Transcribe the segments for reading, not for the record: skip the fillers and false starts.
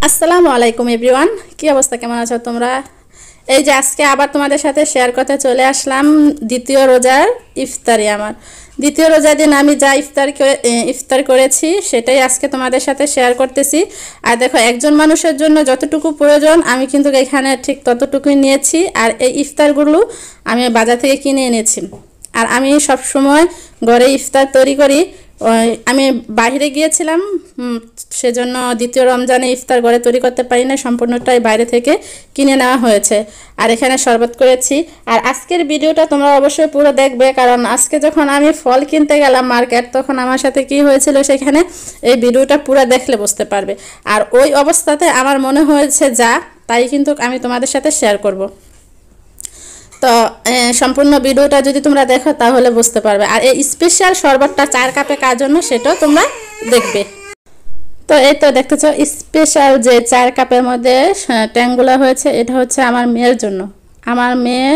আসসালামু আলাইকুম এভরিওয়ান, কি অবস্থা, কেমন আছো তোমরা? এই যে আজকে আবার তোমাদের সাথে শেয়ার করতে চলে আসলাম দ্বিতীয় রোজার ইফতারি। আমার দ্বিতীয় রোজার দিন আমি যা ইফতার করেছি সেটাই আজকে তোমাদের সাথে শেয়ার করতেছি। আর দেখো, একজন মানুষের জন্য যতটুকু প্রয়োজন আমি কিন্তু এখানে ঠিক ততটুকুই নিয়েছি। আর এই ইফতারগুলো আমি বাজার থেকে কিনে এনেছি। আর আমি সব সময় ঘরে ইফতার তৈরি করি। আমি বাইরে গিয়েছিলাম, সেজন্য দ্বিতীয় রমজানে ইফতার ঘরে তৈরি করতে পারি না, সম্পূর্ণটাই বাইরে থেকে কিনে নেওয়া হয়েছে। আর এখানে শরবত করেছি। আর আজকের ভিডিওটা তোমরা অবশ্যই পুরো দেখবে, কারণ আজকে যখন আমি ফল কিনতে গেলাম মার্কেট, তখন আমার সাথে কি হয়েছিল সেখানে এই ভিডিওটা পুরো দেখলে বুঝতে পারবে। আর ওই অবস্থাতে আমার মনে হয়েছে তাই কিন্তু আমি তোমাদের সাথে শেয়ার করব। তো সম্পূর্ণ ভিডিওটা যদি তোমরা দেখো তাহলে বুঝতে পারবে। আর এই স্পেশাল শরবতটা 4 কাপে কার জন্য সেটাও তোমরা দেখবে। তো এই তো দেখতেছো, স্পেশাল যে 4 কাপের মধ্যে ট্যাঙ্গুলা হয়েছে, এটা হচ্ছে আমার মেয়ের জন্য। আমার মেয়ে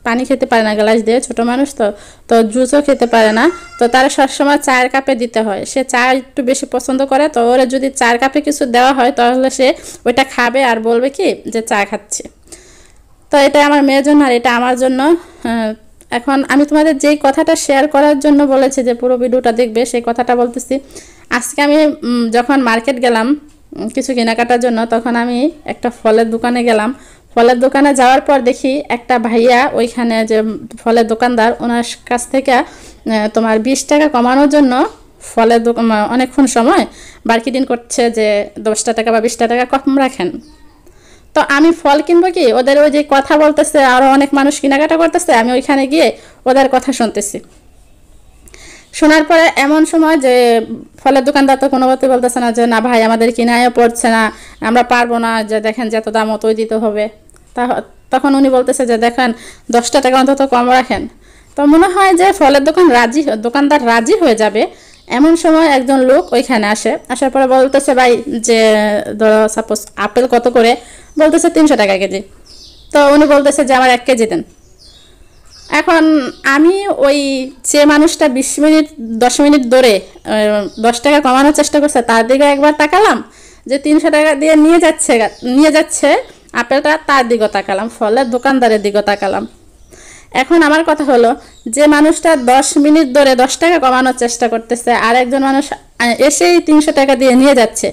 পানি খেতে পারে না গ্লাস দিয়ে, ছোট মানুষ তো তো জুসও খেতে পারে না। তো তারা সবসময় 4 কাপে দিতে হয়। সে চা একটু বেশি পছন্দ করে, তো ওরা যদি 4 কাপে কিছু দেওয়া হয় তাহলে সে ওইটা খাবে আর বলবে কি যে চা খাচ্ছে। তো এটা আমার মেয়ের জন্য আর এটা আমার জন্য। এখন আমি তোমাদের যেই কথাটা শেয়ার করার জন্য বলেছি যে পুরো ভিডিওটা দেখবে, সেই কথাটা বলতেছি। আজকে আমি যখন মার্কেট গেলাম কিছু কেনাকাটার জন্য, তখন আমি একটা ফলের দোকানে গেলাম। ফলের দোকানে যাওয়ার পর দেখি একটা ভাইয়া ওইখানে যে ফলের দোকানদার, ওনার কাছ থেকে তোমার 20 টাকা কমানোর জন্য ফলের দোকান অনেকক্ষণ সময় বার্গেনিং করছে যে 10 টাকা বা 20 টাকা কম রাখেন। তো আমি ফল কিনবো কি, ওদের ওই যে কথা বলতেছে, আরও অনেক মানুষ কেনাকাটা করতেছে, আমি ওইখানে গিয়ে ওদের কথা শুনতেছি। শোনার পরে এমন সময় যে ফলের দোকানদার তো কোনো মতে বলতেছে না যে না ভাই আমাদের কিনায়ও পড়ছে না, আমরা পারবো না, যে দেখেন যত দাম অতই দিতে হবে। তখন উনি বলতেছে যে দেখেন 10 টাকা অন্তত কম রাখেন। তো মনে হয় যে ফলের দোকানদার রাজি হয়ে যাবে। এমন সময় একজন লোক ওইখানে আসার পরে বলতেছে ভাই যে ধরো সাপোজ আপেল কত করে, বলতেছে 300 টাকা কেজি। তো উনি বলতেছে যে আমার 1 কেজি দেন। এখন আমি ওই যে মানুষটা 10 মিনিট ধরে 10 টাকা কমানোর চেষ্টা করছে তার দিকে একবার তাকালাম, যে 300 টাকা দিয়ে নিয়ে যাচ্ছে আপেলটা, তার দিকে তাকালাম, ফলের দোকানদারের দিকে তাকালাম। এখন আমার কথা হলো, যে মানুষটা 10 মিনিট ধরে 10 টাকা কমানোর চেষ্টা করতেছে আর একজন মানুষ এসেই 300 টাকা দিয়ে নিয়ে যাচ্ছে,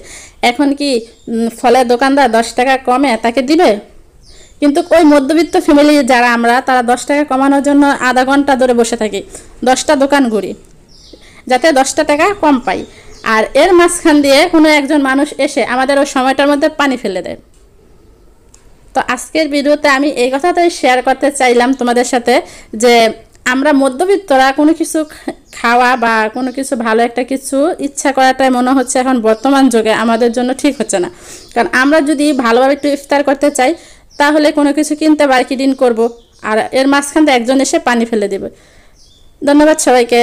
এখন কি ফলের দোকানদার 10 টাকা কমে তাকে দিবে? কিন্তু ওই মধ্যবিত্ত ফ্যামিলি যারা আমরা, তারা 10 টাকা কমানোর জন্য আধা ঘন্টা ধরে বসে থাকি, 10টা দোকান ঘুরি যাতে 10টা টাকা কম পাই। আর এর মাঝখান দিয়ে কোনো একজন মানুষ এসে আমাদের ওই সময়টার মধ্যে পানি ফেলে দেয়। তো আজকের ভিডিওতে আমি এই কথাটাই শেয়ার করতে চাইলাম তোমাদের সাথে, যে আমরা মধ্যবিত্তরা কোনো কিছু খাওয়া বা কোনো কিছু ভালো একটা কিছু ইচ্ছা করাটাই মনে হচ্ছে এখন বর্তমান যুগে আমাদের জন্য ঠিক হচ্ছে না। কারণ আমরা যদি ভালোভাবে একটু ইফতার করতে চাই তাহলে কোনো কিছু কিনতে বার্গেনিং করব, আর এর মাঝখান থেকে একজন এসে পানি ফেলে দেবে। ধন্যবাদ সবাইকে।